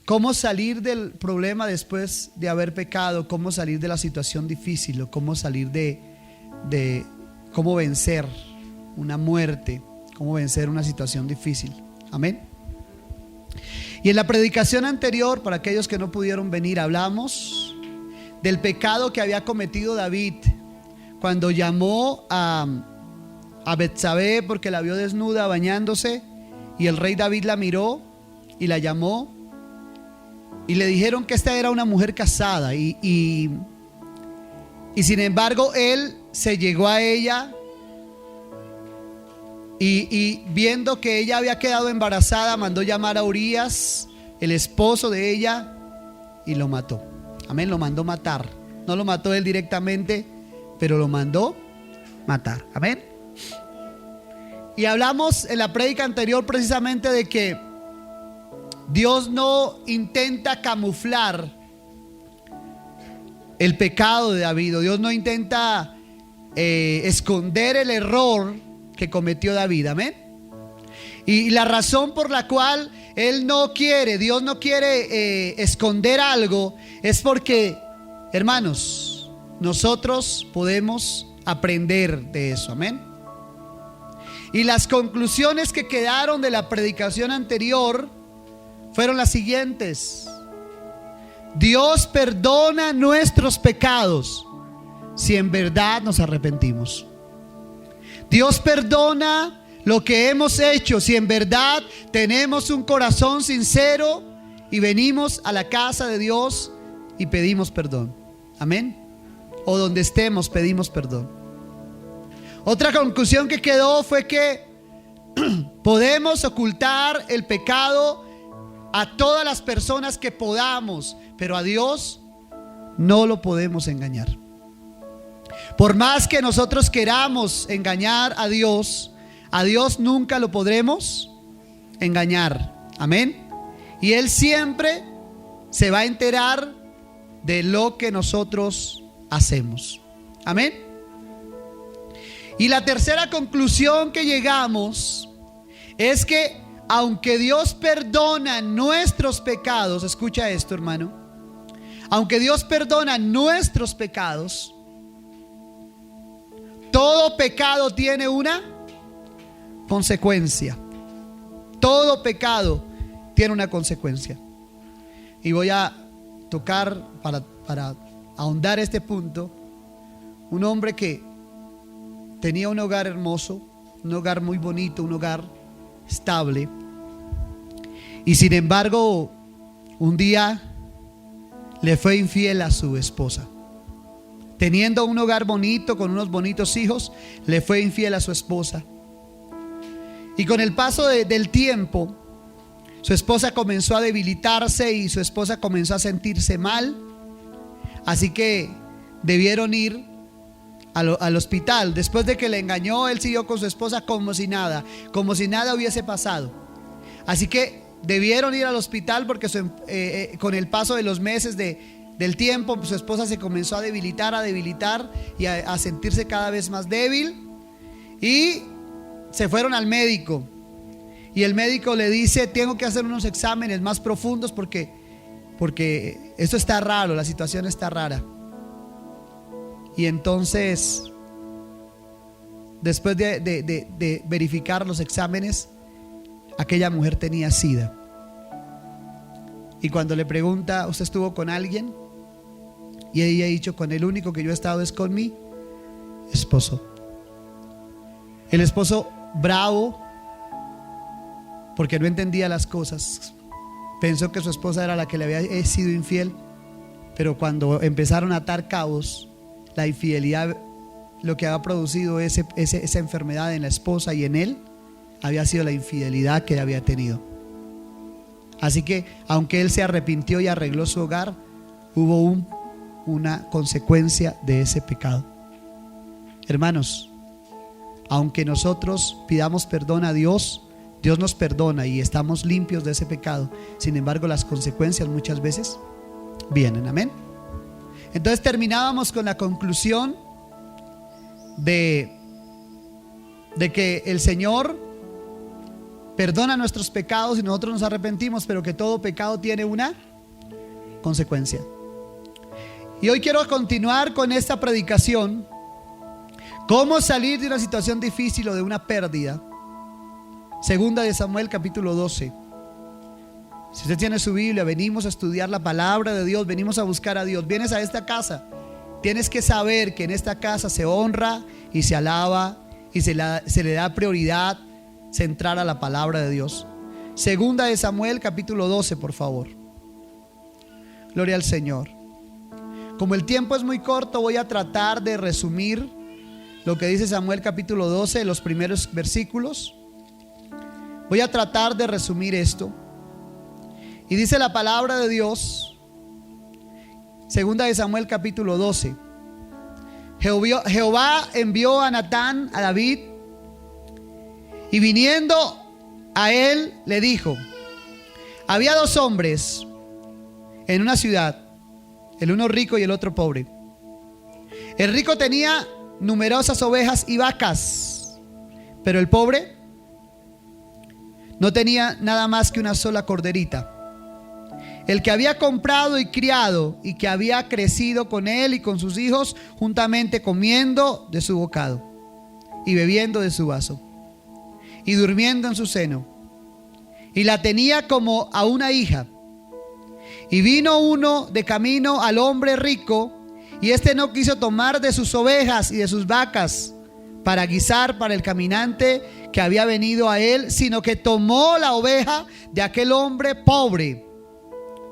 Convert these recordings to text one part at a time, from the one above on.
cómo salir del problema después de haber pecado, cómo salir de la situación difícil, o cómo salir de cómo vencer una muerte, cómo vencer una situación difícil. Amén. Y en la predicación anterior, para aquellos que no pudieron venir, hablamos del pecado que había cometido David cuando llamó a Betsabé porque la vio desnuda bañándose, y el rey David la miró y la llamó y le dijeron que esta era una mujer casada, y sin embargo él se llegó a ella y viendo que ella había quedado embarazada, mandó llamar a Urías, el esposo de ella, y lo mató. Amén, lo mandó matar. No lo mató él directamente, pero lo mandó matar. Amén. Y hablamos en la prédica anterior precisamente de que Dios no intenta camuflar el pecado de David. Dios no intenta esconder el error que cometió David. Amén. Y la razón por la cual Dios no quiere esconder algo, es porque, hermanos, nosotros podemos aprender de eso. Amén. Y las conclusiones que quedaron de la predicación anterior fueron las siguientes: Dios perdona nuestros pecados si en verdad nos arrepentimos. Dios perdona lo que hemos hecho si en verdad tenemos un corazón sincero y venimos a la casa de Dios y pedimos perdón. Amén. O donde estemos pedimos perdón. Otra conclusión que quedó fue que podemos ocultar el pecado a todas las personas que podamos, pero a Dios no lo podemos engañar. Por más que nosotros queramos engañar a Dios nunca lo podremos engañar. Amén. Y Él siempre se va a enterar de lo que nosotros hacemos. Amén. Y la tercera conclusión que llegamos es que aunque Dios perdona nuestros pecados, escucha esto, hermano, aunque Dios perdona nuestros pecados, todo pecado tiene una consecuencia. Todo pecado tiene una consecuencia. Y voy a tocar para ahondar este punto, un hombre que tenía un hogar hermoso, un hogar muy bonito, un hogar estable, y sin embargo un día le fue infiel a su esposa. Teniendo un hogar bonito, con unos bonitos hijos, le fue infiel a su esposa. Y con el paso del tiempo, su esposa comenzó a debilitarse y su esposa comenzó a sentirse mal. Así que debieron ir al hospital. Después de que le engañó, él siguió con su esposa como si nada hubiese pasado. Así que debieron ir al hospital porque con el paso de los meses del tiempo, su esposa se comenzó a debilitar y a sentirse cada vez más débil. Y se fueron al médico. Y el médico le dice: tengo que hacer unos exámenes más profundos porque esto está raro, la situación está rara. Y entonces, después de verificar los exámenes, aquella mujer tenía SIDA. Y cuando le pregunta: ¿usted estuvo con alguien? Y ella ha dicho: con el único que yo he estado es con mi esposo. El esposo, bravo, porque no entendía las cosas, pensó que su esposa era la que le había sido infiel. Pero cuando empezaron a atar cabos, la infidelidad, lo que había producido esa enfermedad en la esposa y en él, había sido la infidelidad que había tenido. Así que aunque él se arrepintió y arregló su hogar, hubo una consecuencia de ese pecado. Hermanos, aunque nosotros pidamos perdón a Dios, Dios nos perdona y estamos limpios de ese pecado. Sin embargo, las consecuencias muchas veces vienen. Amén. Entonces terminábamos con la conclusión de que el Señor perdona nuestros pecados y nosotros nos arrepentimos, pero que todo pecado tiene una consecuencia. Y hoy quiero continuar con esta predicación. ¿Cómo salir de una situación difícil o de una pérdida? Segunda de Samuel capítulo 12. Si usted tiene su Biblia, venimos a estudiar la palabra de Dios, venimos a buscar a Dios. Vienes a esta casa, tienes que saber que en esta casa se honra y se alaba y se le da prioridad centrar a la palabra de Dios. Segunda de Samuel capítulo 12, por favor. Gloria al Señor. Como el tiempo es muy corto, voy a tratar de resumir lo que dice Samuel capítulo 12, los primeros versículos. Voy a tratar de resumir esto. Y dice la palabra de Dios, segunda de Samuel capítulo 12. Jehová envió a Natán a David, y viniendo a él le dijo: había dos hombres en una ciudad, el uno rico y el otro pobre. El rico tenía numerosas ovejas y vacas, pero el pobre no tenía nada más que una sola corderita, el que había comprado y criado, y que había crecido con él y con sus hijos, juntamente comiendo de su bocado y bebiendo de su vaso y durmiendo en su seno, y la tenía como a una hija. Y vino uno de camino al hombre rico, y éste no quiso tomar de sus ovejas y de sus vacas para guisar para el caminante que había venido a él, sino que tomó la oveja de aquel hombre pobre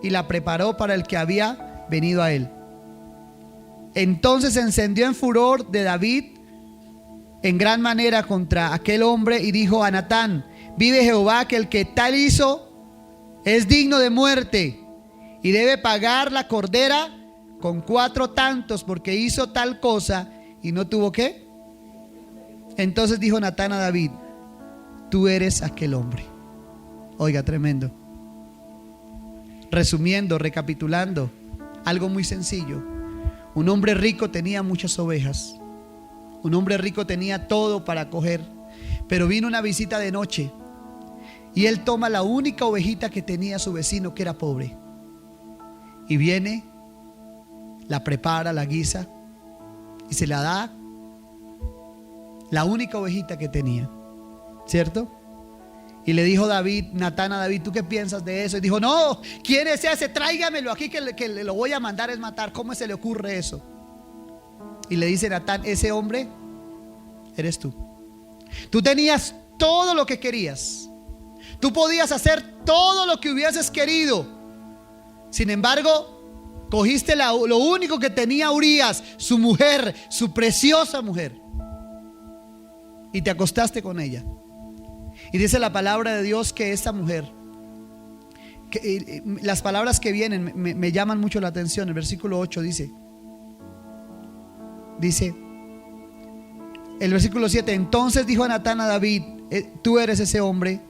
y la preparó para el que había venido a él. Entonces se encendió en furor de David en gran manera contra aquel hombre, y dijo a Natán: vive Jehová, que el que tal hizo es digno de muerte, y debe pagar la cordera con 4 tantos, porque hizo tal cosa y no tuvo qué. Entonces dijo Natán a David: tú eres aquel hombre. Oiga, tremendo. Resumiendo, recapitulando, algo muy sencillo. Un hombre rico tenía muchas ovejas. Un hombre rico tenía todo para coger, pero vino una visita de noche, y él toma la única ovejita que tenía su vecino, que era pobre, y viene, la prepara, la guisa y se la da, la única ovejita que tenía, ¿cierto? Y le dijo Natán a David: ¿tú qué piensas de eso? Y dijo: no, ¿quién es ese? Tráigamelo aquí, que lo voy a mandar es matar. ¿Cómo se le ocurre eso? Y le dice Natán: ese hombre eres tú. Tú tenías todo lo que querías, tú podías hacer todo lo que hubieses querido. Sin embargo, cogiste lo único que tenía Urías, su mujer, su preciosa mujer, y te acostaste con ella. Y dice la palabra de Dios que esta mujer, las palabras que vienen me llaman mucho la atención. El versículo 8 dice, el versículo 7: entonces dijo Natán a David: tú eres ese hombre.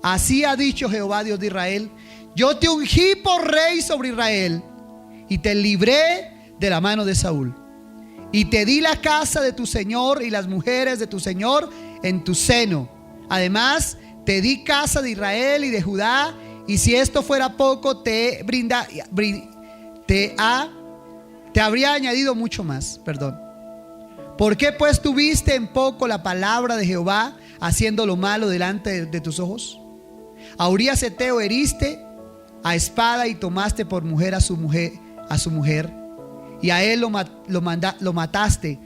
Así ha dicho Jehová, Dios de Israel: yo te ungí por rey sobre Israel, y te libré de la mano de Saúl, y te di la casa de tu señor y las mujeres de tu señor en tu seno. Además te di casa de Israel y de Judá, y si esto fuera poco, te habría añadido mucho más. ¿Por qué pues tuviste en poco la palabra de Jehová, haciendo lo malo delante de tus ojos? A Urías Heteo heriste a espada, y tomaste por mujer a su mujer, y a él lo mataste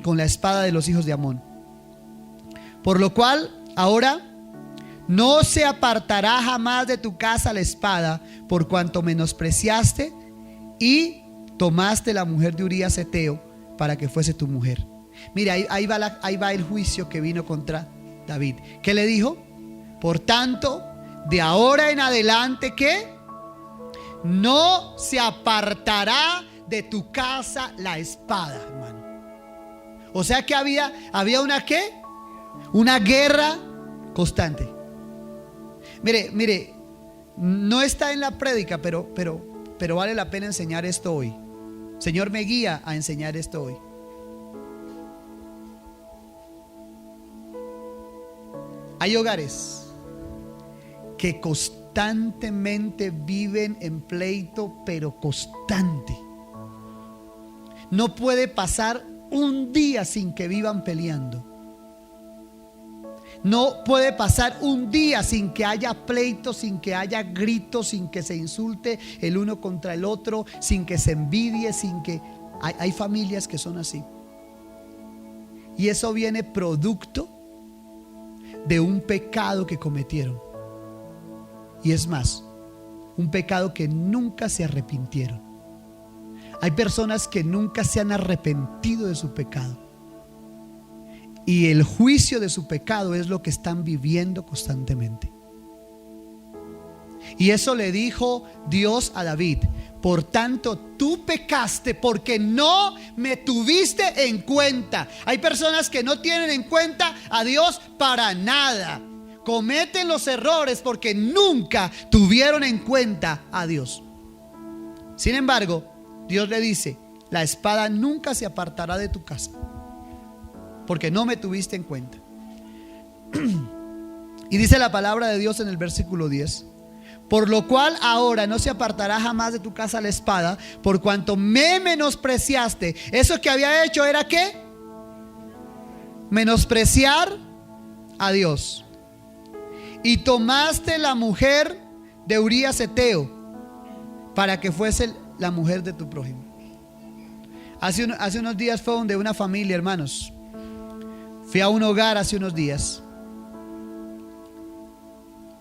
con la espada de los hijos de Amón. Por lo cual ahora no se apartará jamás de tu casa la espada, por cuanto menospreciaste y tomaste la mujer de Urías Heteo para que fuese tu mujer. Mira, ahí va el juicio que vino contra David. ¿Qué le dijo? Por tanto, de ahora en adelante, ¿qué? No se apartará de tu casa la espada, hermano. O sea que había una ¿qué? Una guerra constante. Mire, no está en la prédica, pero vale la pena enseñar esto hoy. Señor me guía a enseñar esto hoy. Hay hogares que constantemente viven en pleito, pero constante. No puede pasar un día sin que vivan peleando. No puede pasar un día sin que haya pleito, sin que haya gritos, sin que se insulte el uno contra el otro, sin que se envidie, sin que... Hay familias que son así. Y eso viene producto de un pecado que cometieron. Y es más, un pecado que nunca se arrepintieron. Hay personas que nunca se han arrepentido de su pecado. Y el juicio de su pecado es lo que están viviendo constantemente. Y eso le dijo Dios a David: por tanto, tú pecaste porque no me tuviste en cuenta. Hay personas que no tienen en cuenta a Dios para nada. Cometen los errores porque nunca tuvieron en cuenta a Dios. Sin embargo, Dios le dice: la espada nunca se apartará de tu casa, porque no me tuviste en cuenta. Y dice la palabra de Dios en el versículo 10: por lo cual ahora no se apartará jamás de tu casa la espada, por cuanto me menospreciaste. Eso que había hecho era ¿qué? Menospreciar a Dios. Y tomaste la mujer de Urías Eteo para que fuese la mujer de tu prójimo. Hace unos días fue donde una familia, hermanos. Fui a un hogar hace unos días.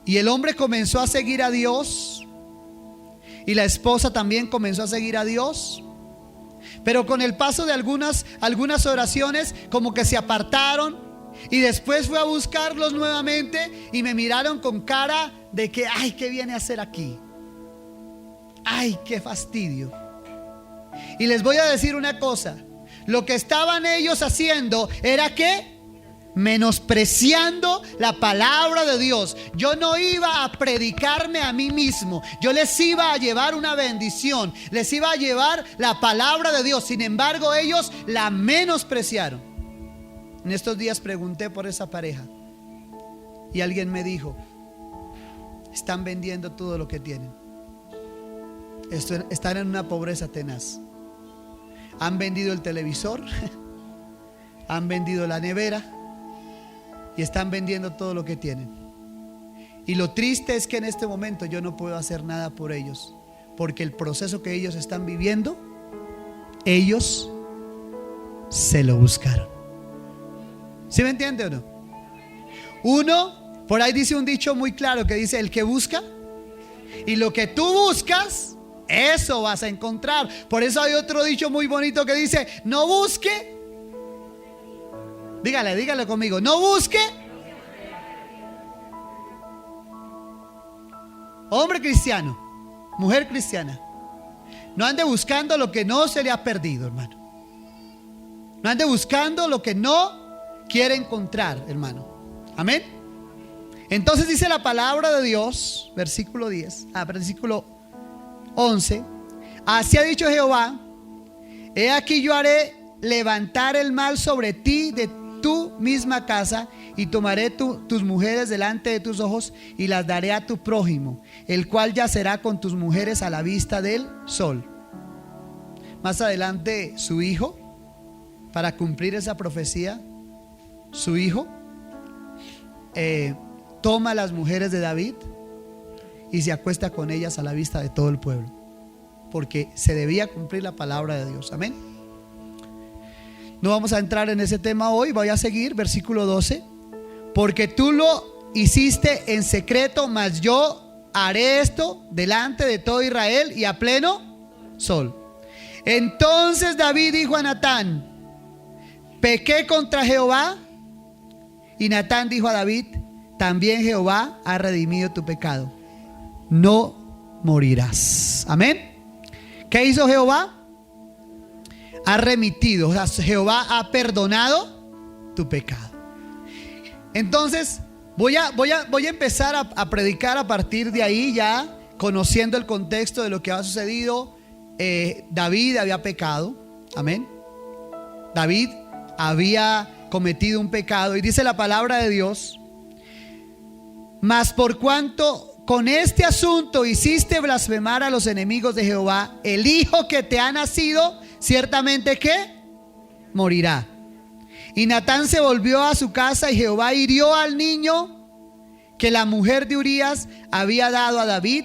Y el hombre comenzó a seguir a Dios. Y la esposa también comenzó a seguir a Dios. Pero con el paso de algunas oraciones, como que se apartaron. Y después fui a buscarlos nuevamente. Y me miraron con cara de que, ay, ¿qué viene a hacer aquí? Ay, qué fastidio. Y les voy a decir una cosa. Lo que estaban ellos haciendo era que menospreciando la palabra de Dios. Yo no iba a predicarme a mí mismo. Yo les iba a llevar una bendición. Les iba a llevar la palabra de Dios. Sin embargo, ellos la menospreciaron. En estos días pregunté por esa pareja. Y alguien me dijo: están vendiendo todo lo que tienen. Están en una pobreza tenaz. Han vendido el televisor, han vendido la nevera y están vendiendo todo lo que tienen. Y lo triste es que en este momento yo no puedo hacer nada por ellos, porque el proceso que ellos están viviendo, ellos se lo buscaron. ¿Sí me entiende o no? Uno, por ahí dice un dicho muy claro que dice: el que busca, y lo que tú buscas, eso vas a encontrar. Por eso hay otro dicho muy bonito que dice: no busque. Dígale conmigo: no busque. Hombre cristiano, mujer cristiana, no ande buscando lo que no se le ha perdido, hermano. No ande buscando lo que no quiere encontrar, hermano. Amén. Entonces dice la palabra de Dios, versículo 11: así ha dicho Jehová: he aquí yo haré levantar el mal sobre ti de tu misma casa, y tomaré tus mujeres delante de tus ojos, y las daré a tu prójimo, el cual yacerá con tus mujeres a la vista del sol. Más adelante su hijo, para cumplir esa profecía, su hijo toma las mujeres de David y se acuesta con ellas a la vista de todo el pueblo, porque se debía cumplir la palabra de Dios. Amén. No vamos a entrar en ese tema hoy. Voy a seguir, versículo 12: porque tú lo hiciste en secreto, mas yo haré esto delante de todo Israel y a pleno sol. Entonces David dijo a Natán: pequé contra Jehová. Y Natán dijo a David: también Jehová ha redimido tu pecado, no morirás. Amén. ¿Qué hizo Jehová? Ha remitido, o sea, Jehová ha perdonado tu pecado. Entonces voy a empezar a predicar a partir de ahí, ya conociendo el contexto de lo que ha sucedido. David había pecado. Amén. David había cometido un pecado, y dice la palabra de Dios: mas por cuanto con este asunto hiciste blasfemar a los enemigos de Jehová, el hijo que te ha nacido, ciertamente ¿qué? Morirá. Y Natán se volvió a su casa y Jehová hirió al niño que la mujer de Urías había dado a David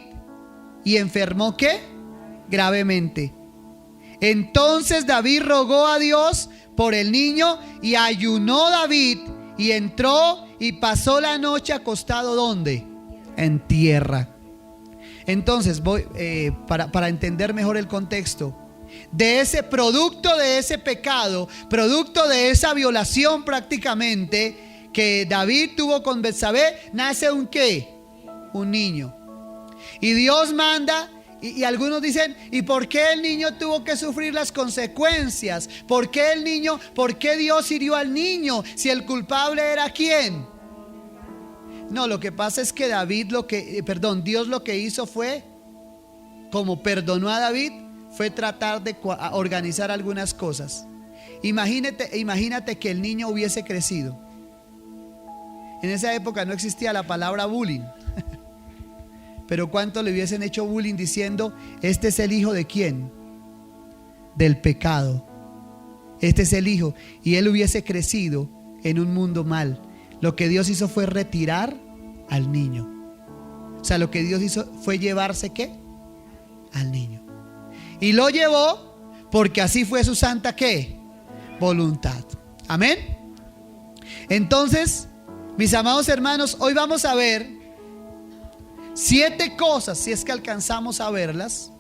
y enfermó ¿qué? Gravemente. Entonces David rogó a Dios por el niño y ayunó David y entró y pasó la noche acostado ¿dónde? En tierra. Entonces voy para entender mejor el contexto de ese producto, de ese pecado, producto de esa violación prácticamente que David tuvo con Betsabé, nace un ¿qué? Un niño. Y Dios manda. Y algunos dicen, ¿y por qué el niño tuvo que sufrir las consecuencias? ¿Por qué el niño, por qué Dios hirió al niño? Si el culpable era ¿quién? No, lo que pasa es que Dios lo que hizo fue, como perdonó a David, fue tratar de organizar algunas cosas. Imagínate que el niño hubiese crecido. En esa época no existía la palabra bullying. Pero ¿cuánto le hubiesen hecho bullying diciendo, este es el hijo de quién? Del pecado. Este es el hijo. Y él hubiese crecido en un mundo mal. Lo que Dios hizo fue retirar al niño. O sea, lo que Dios hizo fue llevarse ¿qué? Al niño. Y lo llevó porque así fue su santa ¿qué? Voluntad. Amén. Entonces, mis amados hermanos, hoy vamos a ver 7 cosas, si es que alcanzamos a verlas,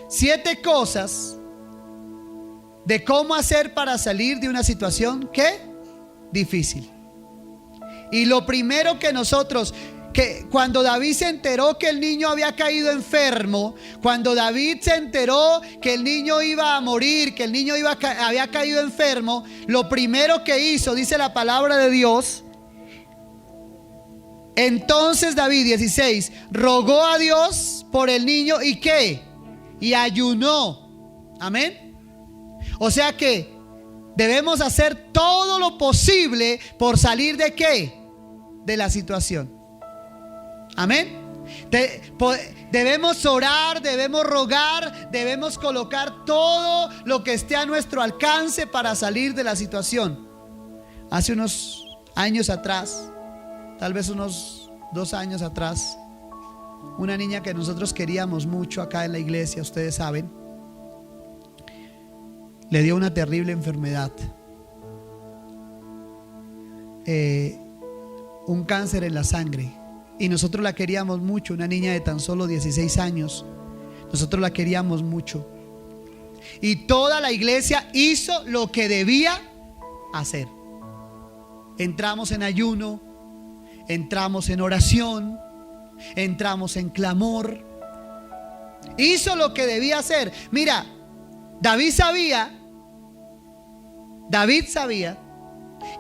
7 cosas de cómo hacer para salir de una situación ¿qué? Difícil. Y lo primero que cuando David se enteró que el niño había caído enfermo, cuando David se enteró que el niño iba a morir, que el niño había caído enfermo, lo primero que hizo, dice la palabra de Dios, entonces David, 16, rogó a Dios por el niño y ¿qué? Y ayunó. Amén. O sea que debemos hacer todo lo posible por salir de ¿qué? De la situación. Amén. Debemos orar, debemos rogar, debemos colocar todo lo que esté a nuestro alcance para salir de la situación. Hace unos años atrás, tal vez unos 2 años atrás, una niña que nosotros queríamos mucho acá en la iglesia, ustedes saben, le dio una terrible enfermedad, un cáncer en la sangre, y nosotros la queríamos mucho, una niña de tan solo 16 años, nosotros la queríamos mucho, y toda la iglesia hizo lo que debía hacer. Entramos en ayuno, entramos en oración, entramos en clamor. Hizo lo que debía hacer. Mira, David sabía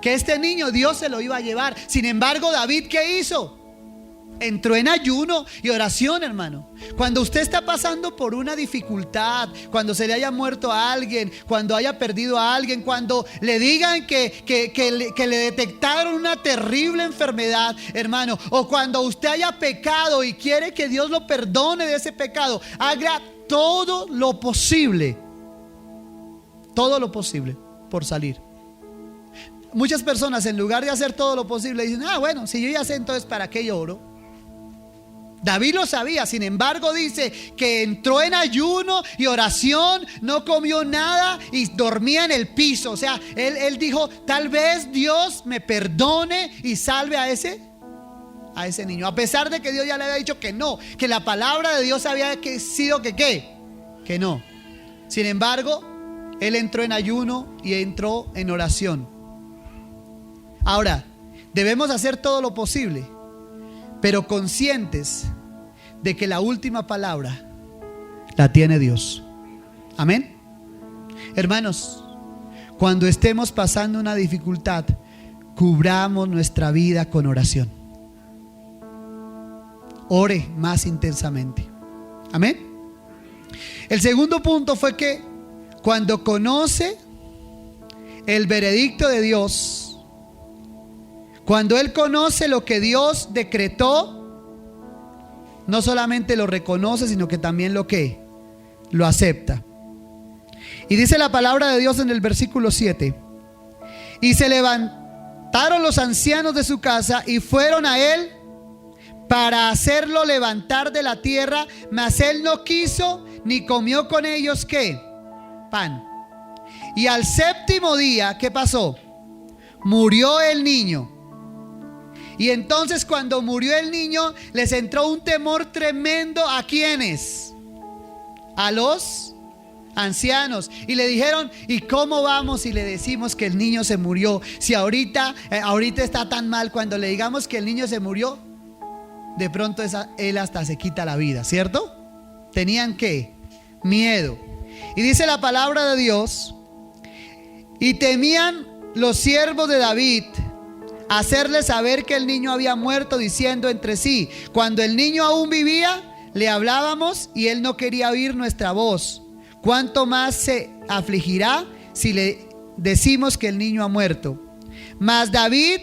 que este niño Dios se lo iba a llevar. Sin embargo, David, ¿qué hizo? Entró en ayuno y oración, hermano. Cuando usted está pasando por una dificultad, cuando se le haya muerto a alguien, cuando haya perdido a alguien, cuando le digan que le detectaron una terrible enfermedad, hermano, o cuando usted haya pecado y quiere que Dios lo perdone de ese pecado, haga todo lo posible por salir. Muchas personas, en lugar de hacer todo lo posible, dicen, bueno, si yo ya sé, entonces ¿para qué lloro? David lo sabía, sin embargo dice que entró en ayuno y oración, no comió nada y dormía en el piso. O sea, él dijo, tal vez Dios me perdone y salve a ese niño. A pesar de que Dios ya le había dicho que no, que la palabra de Dios había sido que no. Sin embargo, él entró en ayuno y entró en oración. Ahora, debemos hacer todo lo posible, pero conscientes de que la última palabra la tiene Dios. Amén. Hermanos, cuando estemos pasando una dificultad, cubramos nuestra vida con oración. Ore más intensamente. Amén. El segundo punto fue que cuando conoce el veredicto de Dios, cuando él conoce lo que Dios decretó, no solamente lo reconoce, sino que también lo acepta. Y dice la palabra de Dios en el versículo 7: y se levantaron los ancianos de su casa y fueron a él para hacerlo levantar de la tierra, mas él no quiso ni comió con ellos ¿qué? Pan. Y al séptimo día, ¿qué pasó? Murió el niño. Y entonces cuando murió el niño, les entró un temor tremendo. ¿A quiénes? A los ancianos. Y le dijeron: ¿y cómo vamos si le decimos que el niño se murió? Si ahorita está tan mal, cuando le digamos que el niño se murió, de pronto él hasta se quita la vida, ¿cierto? Tenían ¿qué? Miedo. Y dice la palabra de Dios: y temían los siervos de David hacerle saber que el niño había muerto, diciendo entre sí: cuando el niño aún vivía, le hablábamos y él no quería oír nuestra voz. ¿Cuánto más se afligirá si le decimos que el niño ha muerto? Mas David,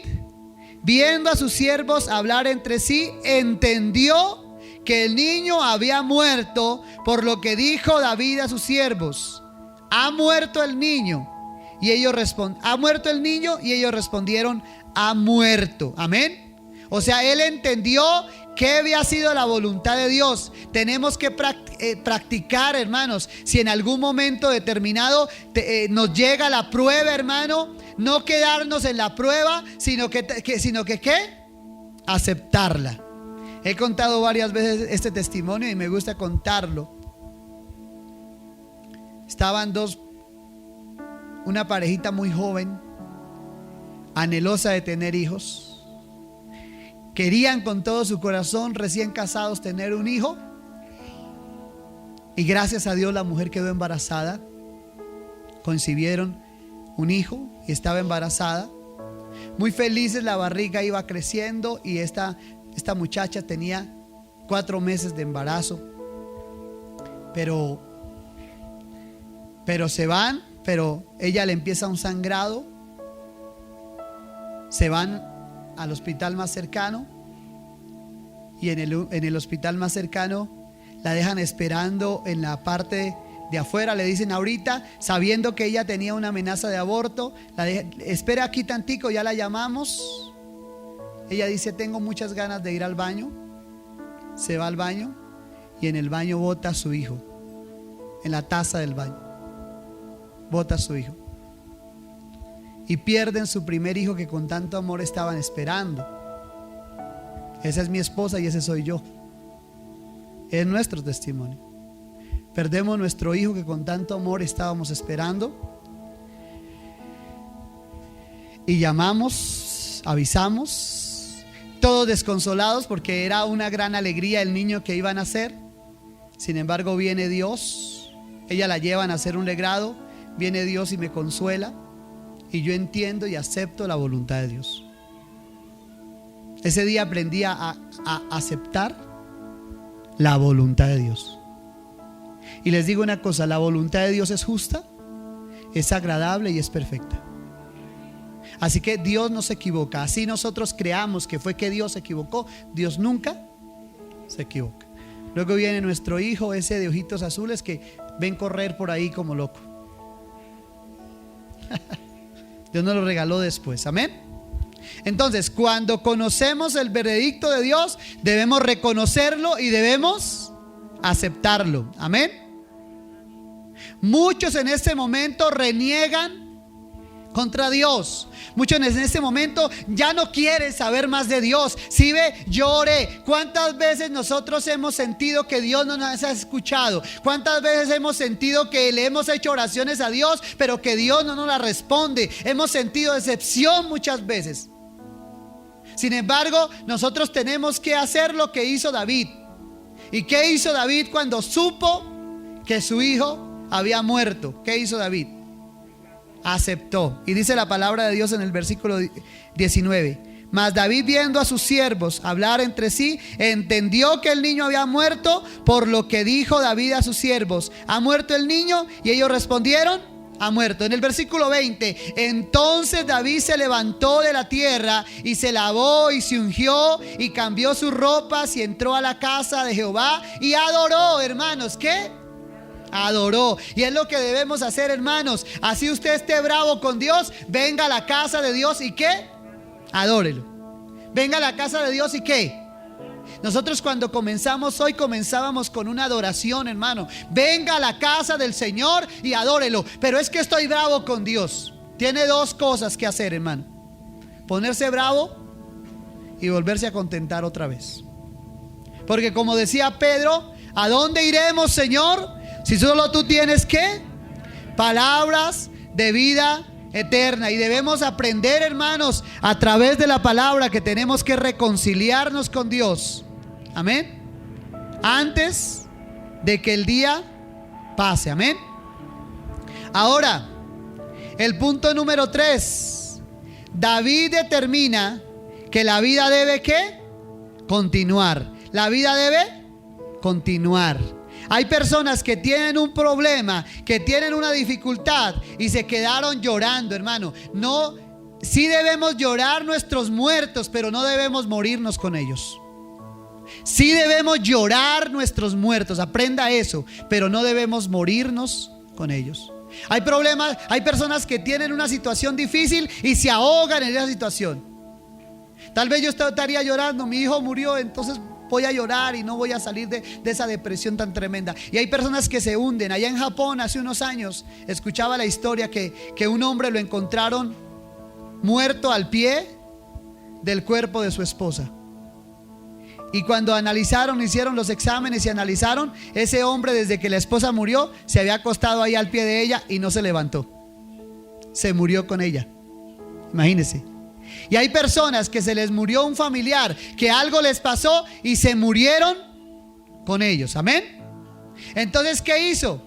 viendo a sus siervos hablar entre sí, entendió que el niño había muerto, por lo que dijo David a sus siervos: ¿ha muerto el niño? Y ellos ¿ha muerto el niño? Y ellos respondieron: ha muerto. Amén. O sea, él entendió que había sido la voluntad de Dios. Tenemos que practicar, hermanos. Si en algún momento determinado nos llega la prueba, hermano, no quedarnos en la prueba, sino que ¿qué? Aceptarla. He contado varias veces este testimonio y me gusta contarlo. Estaban una parejita muy joven, anhelosa de tener hijos. Querían con todo su corazón, recién casados, tener un hijo. Y gracias a Dios la mujer quedó embarazada. Concibieron un hijo y estaba embarazada. Muy felices, la barriga iba creciendo y esta muchacha tenía 4 meses de embarazo. Pero ella le empieza un sangrado. Se van al hospital más cercano y en el hospital más cercano la dejan esperando en la parte de afuera. Le dicen ahorita, sabiendo que ella tenía una amenaza de aborto, espera aquí tantico, ya la llamamos. Ella dice: tengo muchas ganas de ir al baño. Se va al baño y en el baño bota a su hijo. En la taza del baño bota a su hijo. Y pierden su primer hijo que con tanto amor estaban esperando. Esa es mi esposa y ese soy yo. Es nuestro testimonio. Perdemos nuestro hijo que con tanto amor estábamos esperando. Y llamamos, avisamos, todos desconsolados porque era una gran alegría el niño que iban a nacer. Sin embargo, viene Dios. Ella la llevan a hacer un legrado. Viene Dios y me consuela. Y yo entiendo y acepto la voluntad de Dios. Ese día aprendí a aceptar la voluntad de Dios. Y les digo una cosa: la voluntad de Dios es justa, es agradable y es perfecta. Así que Dios no se equivoca. Así nosotros creamos que fue que Dios se equivocó, Dios nunca se equivoca. Luego viene nuestro hijo, ese de ojitos azules que ven correr por ahí como loco. Dios nos lo regaló después, amén. Entonces, cuando conocemos el veredicto de Dios, debemos reconocerlo y debemos aceptarlo, amén. Muchos en este momento reniegan contra Dios. Muchos en este momento ya no quieren saber más de Dios. Si ve, yo oré. ¿Cuántas veces nosotros hemos sentido que Dios no nos ha escuchado? ¿Cuántas veces hemos sentido que le hemos hecho oraciones a Dios, pero que Dios no nos la responde? Hemos sentido decepción muchas veces. Sin embargo, nosotros tenemos que hacer lo que hizo David. ¿Y qué hizo David cuando supo que su hijo había muerto? ¿Qué hizo David? Aceptó. Y dice la palabra de Dios en el versículo 19: mas David, viendo a sus siervos hablar entre sí, entendió que el niño había muerto, por lo que dijo David a sus siervos: ¿ha muerto el niño? Y ellos respondieron: ha muerto. En el versículo 20, entonces David se levantó de la tierra y se lavó y se ungió y cambió sus ropas y entró a la casa de Jehová y adoró, hermanos. ¿Qué? Adoró. Y es lo que debemos hacer, hermanos. Así usted esté bravo con Dios, venga a la casa de Dios y ¿qué? Adórelo. Venga a la casa de Dios y ¿qué? Nosotros cuando comenzamos hoy comenzábamos con una adoración, hermano. Venga a la casa del Señor y adórelo. Pero es que estoy bravo con Dios. Tiene dos cosas que hacer, hermano: ponerse bravo y volverse a contentar otra vez. Porque como decía Pedro, ¿a dónde iremos, Señor? Si solo tú tienes ¿qué? Palabras de vida eterna. Y debemos aprender, hermanos, a través de la palabra, que tenemos que reconciliarnos con Dios. Amén. Antes de que el día pase. Amén. Ahora, el punto número 3. David determina que la vida debe ¿qué? Continuar. La vida debe continuar. Hay personas que tienen un problema, que tienen una dificultad y se quedaron llorando, hermano. No, sí debemos llorar nuestros muertos, pero no debemos morirnos con ellos. Sí debemos llorar nuestros muertos, aprenda eso, pero no debemos morirnos con ellos. Hay problemas, hay personas que tienen una situación difícil y se ahogan en esa situación. Tal vez yo estaría llorando, mi hijo murió, entonces voy a llorar y no voy a salir de esa depresión tan tremenda. Y hay personas que se hunden. Allá en Japón hace unos años escuchaba la historia que un hombre lo encontraron muerto al pie del cuerpo de su esposa. Y cuando analizaron, hicieron los exámenes y analizaron, ese hombre desde que la esposa murió se había acostado ahí al pie de ella y no se levantó. Se murió con ella. Imagínense. Y hay personas que se les murió un familiar, que algo les pasó y se murieron con ellos. Amén. Entonces, ¿qué hizo?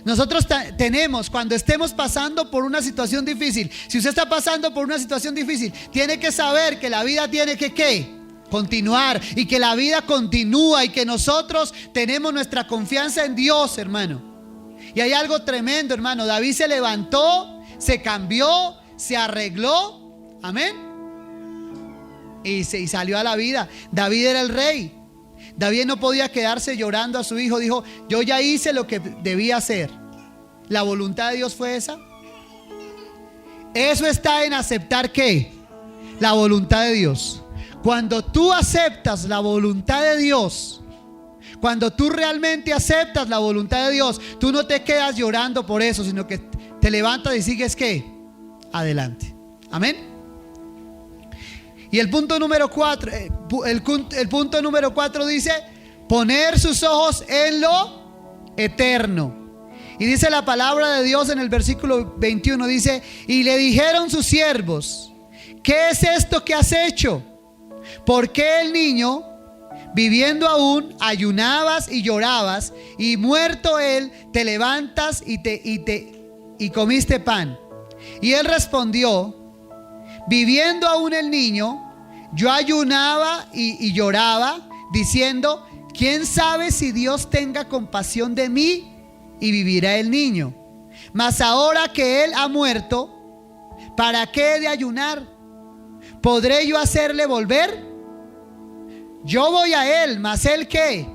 Nosotros tenemos, cuando estemos pasando por una situación difícil, si usted está pasando por una situación difícil, tiene que saber que la vida tiene que ¿qué? Continuar, y que la vida continúa y que nosotros tenemos nuestra confianza en Dios, hermano. Y hay algo tremendo, hermano. David se levantó, se cambió, se arregló, amén, y salió a la vida. David era el rey. David no podía quedarse llorando a su hijo. Dijo: yo ya hice lo que debía hacer. ¿La voluntad de Dios fue esa? Eso está en aceptar ¿qué? La voluntad de Dios. Cuando tú aceptas la voluntad de Dios, cuando tú realmente aceptas la voluntad de Dios, tú no te quedas llorando por eso, sino que te levantas y sigues ¿qué? Adelante. Amén. Y el punto número 4, el punto número 4 dice: poner sus ojos en lo eterno. Y dice la palabra de Dios en el versículo 21, dice: y le dijeron sus siervos: ¿qué es esto que has hecho? ¿Por qué el niño, viviendo aún, ayunabas y llorabas, y muerto él, te levantas y comiste pan? Y él respondió: viviendo aún el niño, yo ayunaba y lloraba, diciendo: ¿quién sabe si Dios tenga compasión de mí y vivirá el niño? Mas ahora que él ha muerto, ¿para qué he de ayunar? ¿Podré yo hacerle volver? Yo voy a él, mas él ¿qué?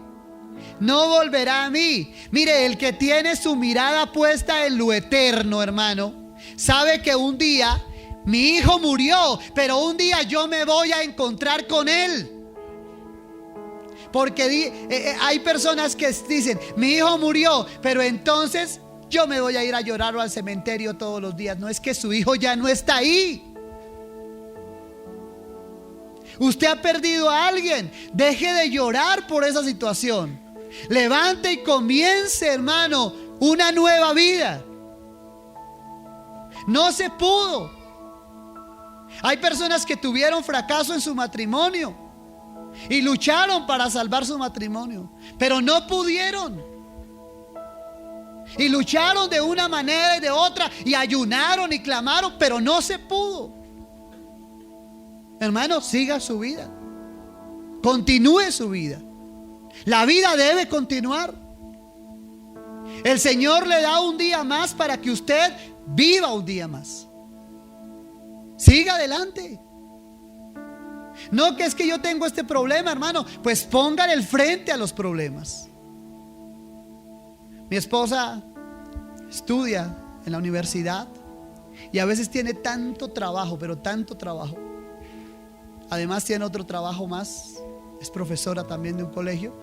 No volverá a mí. Mire, el que tiene su mirada puesta en lo eterno, hermano, sabe que un día mi hijo murió, pero un día yo me voy a encontrar con él. Porque hay personas que dicen: mi hijo murió, pero entonces yo me voy a ir a llorarlo al cementerio todos los días. No, es que su hijo ya no está ahí. Usted ha perdido a alguien. Deje de llorar por esa situación. Levante y comience, hermano, una nueva vida. No se pudo. Hay personas que tuvieron fracaso en su matrimonio y lucharon para salvar su matrimonio, pero no pudieron. Y lucharon de una manera y de otra, y ayunaron y clamaron, pero no se pudo. Hermano, siga su vida. Continúe su vida. La vida debe continuar. El Señor le da un día más para que usted Viva un día más. Siga adelante. No, que es que yo tengo este problema, hermano. Pues póngale el frente a los problemas. Mi esposa estudia en la universidad y a veces tiene tanto trabajo, pero tanto trabajo. Además tiene otro trabajo más. Es profesora también de un colegio.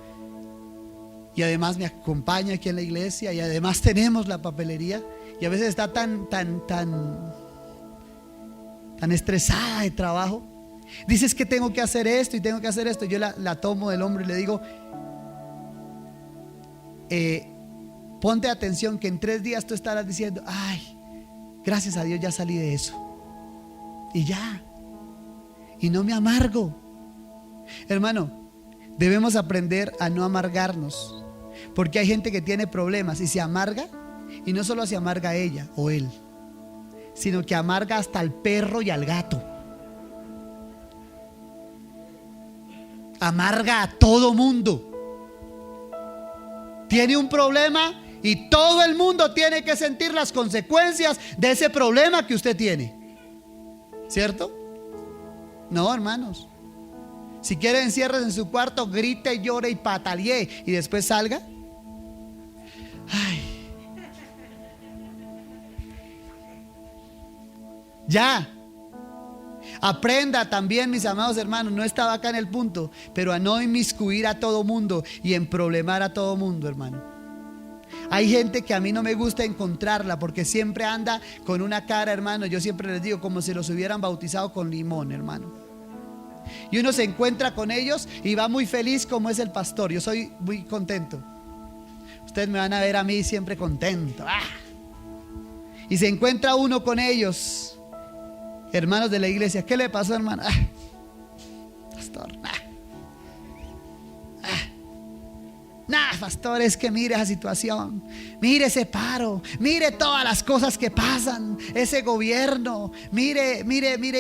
Y además me acompaña aquí en la iglesia. Y además tenemos la papelería. Y a veces está tan estresada de trabajo. Dices que tengo que hacer esto y tengo que hacer esto. Yo la tomo del hombro y le digo, ponte atención que en 3 días tú estarás diciendo, ay, gracias a Dios ya salí de eso. Y ya. Y no me amargo. Hermano, debemos aprender a no amargarnos. Porque hay gente que tiene problemas y se amarga. Y no solo se amarga ella o él, sino que amarga hasta al perro y al gato. Amarga a todo mundo. Tiene un problema y todo el mundo tiene que sentir las consecuencias de ese problema que usted tiene. ¿Cierto? No, hermanos. Si quiere, enciérrese en su cuarto, grite, llore y patalee y después salga. Ay. Ya. Aprenda también, mis amados hermanos, no estaba acá en el punto, pero a no inmiscuir a todo mundo y en problemar a todo mundo, hermano. Hay gente que a mí no me gusta encontrarla porque siempre anda con una cara, hermano, yo siempre les digo, como si los hubieran bautizado con limón, hermano. Y uno se encuentra con ellos y va muy feliz como es el pastor. Yo soy muy contento. Ustedes me van a ver a mí siempre contento. ¡Ah! Y se encuentra uno con ellos, hermanos de la iglesia. ¿Qué le pasó, hermano? ¡Ah! Pastor, pastor, es que mire esa situación, mire ese paro, mire todas las cosas que pasan, ese gobierno, mire,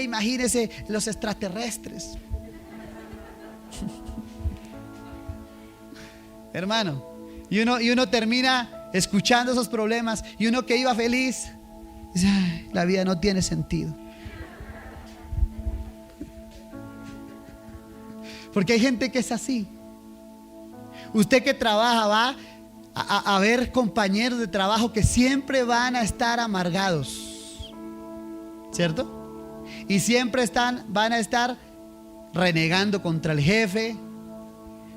imagínese los extraterrestres. Hermano, y uno termina escuchando esos problemas, y uno que iba feliz dice, ay, la vida no tiene sentido. Porque hay gente que es así. Usted que trabaja va a ver compañeros de trabajo que siempre van a estar amargados, ¿cierto? Y siempre van a estar renegando contra el jefe,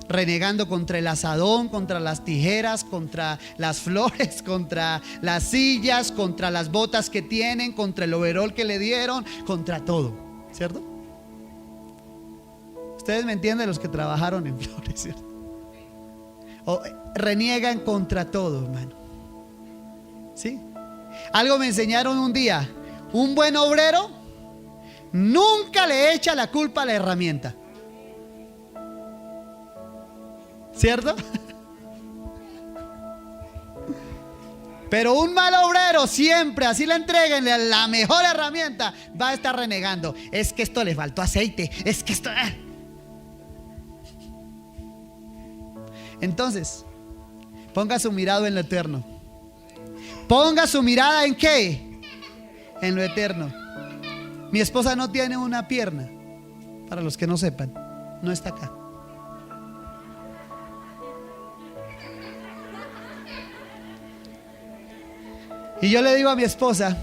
renegando contra el asadón, contra las tijeras, contra las flores, contra las sillas, contra las botas que tienen, contra el overol que le dieron, contra todo, ¿cierto? Ustedes me entienden, los que trabajaron en flores, ¿cierto? O reniegan contra todo, hermano. ¿Sí? Algo me enseñaron un día. Un buen obrero nunca le echa la culpa a la herramienta. ¿Cierto? Pero un mal obrero siempre, así le entreguen la mejor herramienta, va a estar renegando. Es que esto le faltó aceite. Es que esto... Entonces, ponga su mirada en lo eterno. Ponga su mirada ¿en qué? En lo eterno. Mi esposa no tiene una pierna. Para los que no sepan, no está acá. Y yo le digo a mi esposa,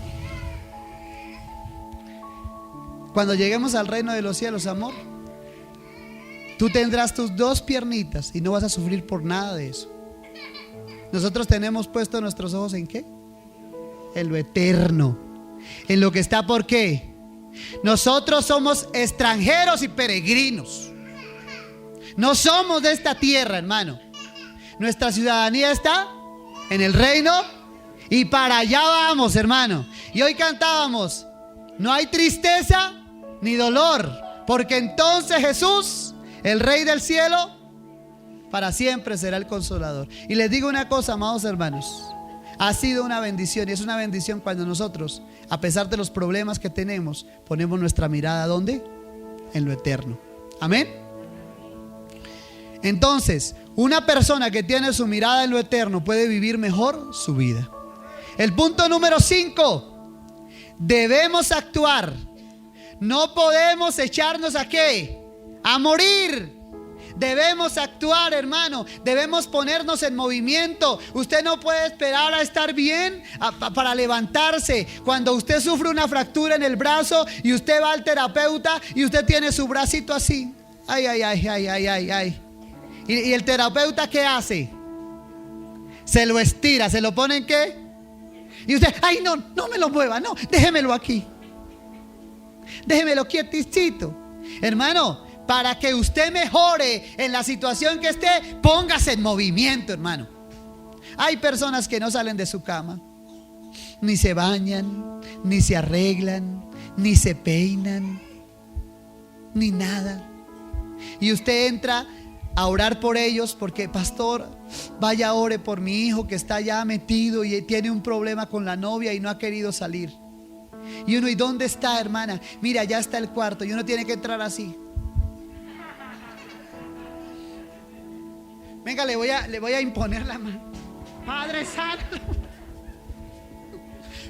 cuando lleguemos al reino de los cielos, amor, tú tendrás tus 2 piernitas y no vas a sufrir por nada de eso. Nosotros tenemos puesto nuestros ojos ¿en qué? En lo eterno, en lo que está por qué. Nosotros somos extranjeros y peregrinos. No somos de esta tierra, hermano. Nuestra ciudadanía está en el reino y para allá vamos, hermano. Y hoy cantábamos, no hay tristeza ni dolor, porque entonces Jesús, el Rey del cielo, para siempre será el consolador. Y les digo una cosa, amados hermanos, ha sido una bendición, y es una bendición cuando nosotros, a pesar de los problemas que tenemos, ponemos nuestra mirada ¿dónde? En lo eterno. Amén. Entonces, una persona que tiene su mirada en lo eterno puede vivir mejor su vida. El punto número 5, debemos actuar. No podemos echarnos ¿a qué? A morir. Debemos actuar, hermano. Debemos ponernos en movimiento. Usted no puede esperar a estar bien para levantarse. Cuando usted sufre una fractura en el brazo y usted va al terapeuta y usted tiene su bracito así. Ay, ay, ay, ay, ay, ay, ay. ¿Y el terapeuta qué hace? Se lo estira, ¿se lo pone en qué? Y usted, ay, no, no me lo mueva, no, déjemelo aquí. Déjemelo quietito. Hermano, para que usted mejore en la situación que esté, póngase en movimiento, hermano. Hay personas que no salen de su cama, ni se bañan, ni se arreglan, ni se peinan, ni nada. Y usted entra a orar por ellos porque, pastor, vaya, ore por mi hijo que está ya metido y tiene un problema con la novia y no ha querido salir. Y uno, ¿y dónde está, hermana? Mira, ya está el cuarto. Y uno tiene que entrar así. Venga, le voy a imponer la mano. Padre Santo.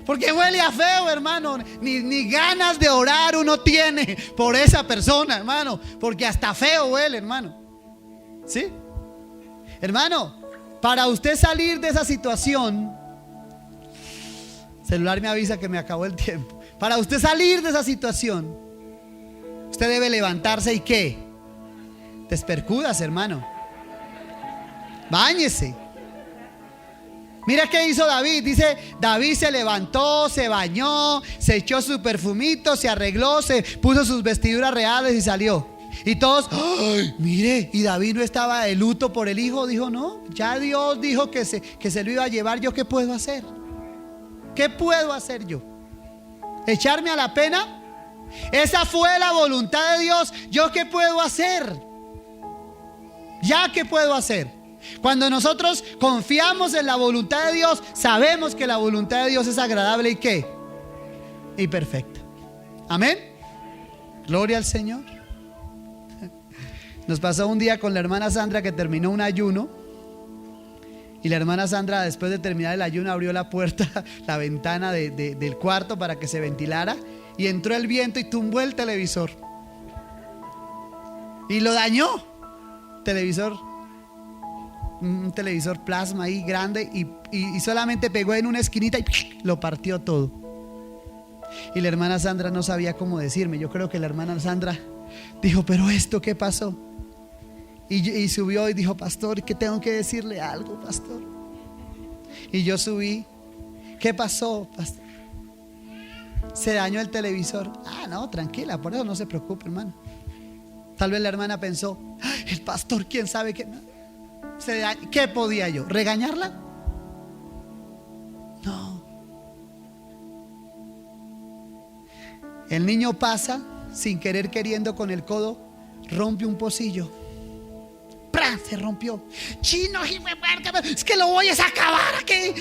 Porque huele a feo, hermano. Ni ganas de orar uno tiene por esa persona, hermano. Porque hasta feo huele, hermano. ¿Sí? Hermano, para usted salir de esa situación, celular me avisa que me acabó el tiempo. Para usted salir de esa situación, usted debe levantarse y ¿qué? Despercudas, hermano. Báñese. Mira qué hizo David. Dice, David se levantó, se bañó, se echó su perfumito, se arregló, se puso sus vestiduras reales y salió. Y todos, ¡ay! Mire, y David no estaba de luto por el hijo. Dijo, no, ya Dios dijo que se lo iba a llevar. ¿Yo qué puedo hacer? ¿Qué puedo hacer yo? ¿Echarme a la pena? Esa fue la voluntad de Dios. ¿Yo qué puedo hacer? ¿Ya qué puedo hacer? Cuando nosotros confiamos en la voluntad de Dios, sabemos que la voluntad de Dios es agradable y ¿qué? Y perfecta. Amén. Gloria al Señor. Nos pasó un día con la hermana Sandra que terminó un ayuno. Y la hermana Sandra, después de terminar el ayuno, abrió la puerta, la ventana del cuarto para que se ventilara. Y entró el viento y tumbó el televisor. Y lo dañó. Televisor, un televisor plasma ahí grande. Y solamente pegó en una esquinita y lo partió todo. Y la hermana Sandra no sabía cómo decirme. Yo creo que la hermana Sandra dijo, pero ¿esto qué pasó? Y subió y dijo, pastor, que tengo que decirle algo, pastor. Y yo subí. ¿Qué pasó, pastor? Se dañó el televisor. Ah, no, tranquila, por eso no se preocupe, hermano. Tal vez la hermana pensó, el pastor, quién sabe qué. ¿Qué podía yo? ¿Regañarla? No. El niño pasa sin querer queriendo con el codo, rompe un pocillo. ¡Pra! Se rompió. Chino, es que lo voy a acabar aquí.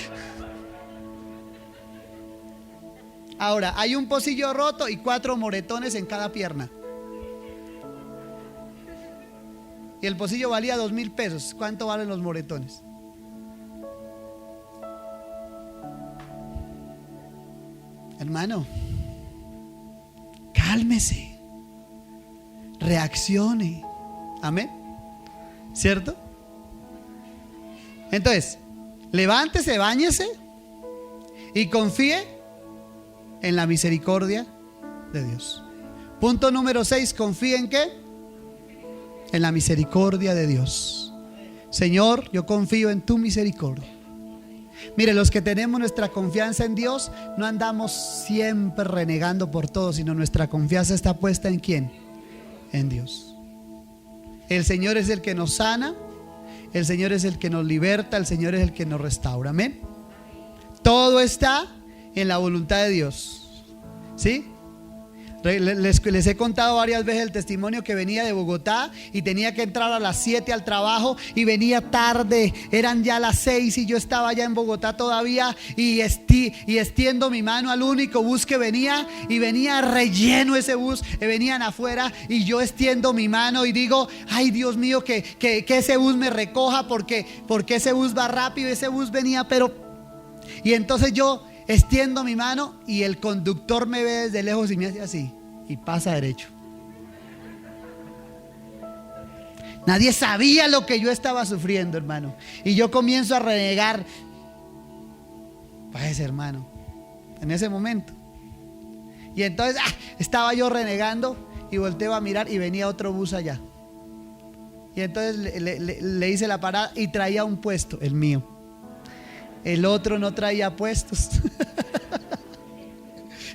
Ahora, hay un pocillo roto y 4 moretones en cada pierna. Y el pocillo valía 2,000 pesos. ¿Cuánto valen los moretones? Hermano, cálmese, reaccione. Amén. ¿Cierto? Entonces, levántese, báñese y confíe en la misericordia de Dios. Punto número 6, confíe en ¿qué? En la misericordia de Dios. Señor, yo confío en tu misericordia. Mire, los que tenemos nuestra confianza en Dios, no andamos siempre renegando por todo, sino nuestra confianza está puesta ¿en quién? En Dios. El Señor es el que nos sana, el Señor es el que nos liberta, el Señor es el que nos restaura. Amén. Todo está en la voluntad de Dios. ¿Sí? Les he contado varias veces el testimonio que venía de Bogotá y tenía que entrar a las 7 al trabajo y venía tarde, eran ya las 6 y yo estaba ya en Bogotá todavía y extiendo mi mano al único bus que venía y venía relleno ese bus, venían afuera y yo extiendo mi mano y digo, ay Dios mío, que ese bus me recoja porque ese bus va rápido, ese bus venía pero... Y entonces yo extiendo mi mano y el conductor me ve desde lejos y me hace así y pasa derecho. Nadie sabía lo que yo estaba sufriendo, hermano. Y yo comienzo a renegar. Pues, hermano, en ese momento. Y entonces estaba yo renegando y volteo a mirar y venía otro bus allá. Y entonces le hice la parada y traía un puesto, el mío. El otro no traía puestos.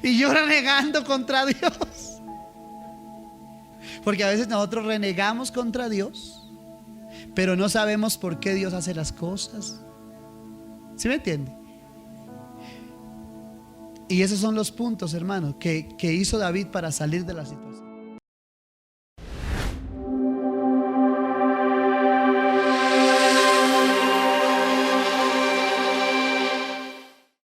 Y yo renegando contra Dios. Porque a veces nosotros renegamos contra Dios, pero no sabemos por qué Dios hace las cosas. ¿Sí me entiende? Y esos son los puntos, hermano, que hizo David para salir de la situación.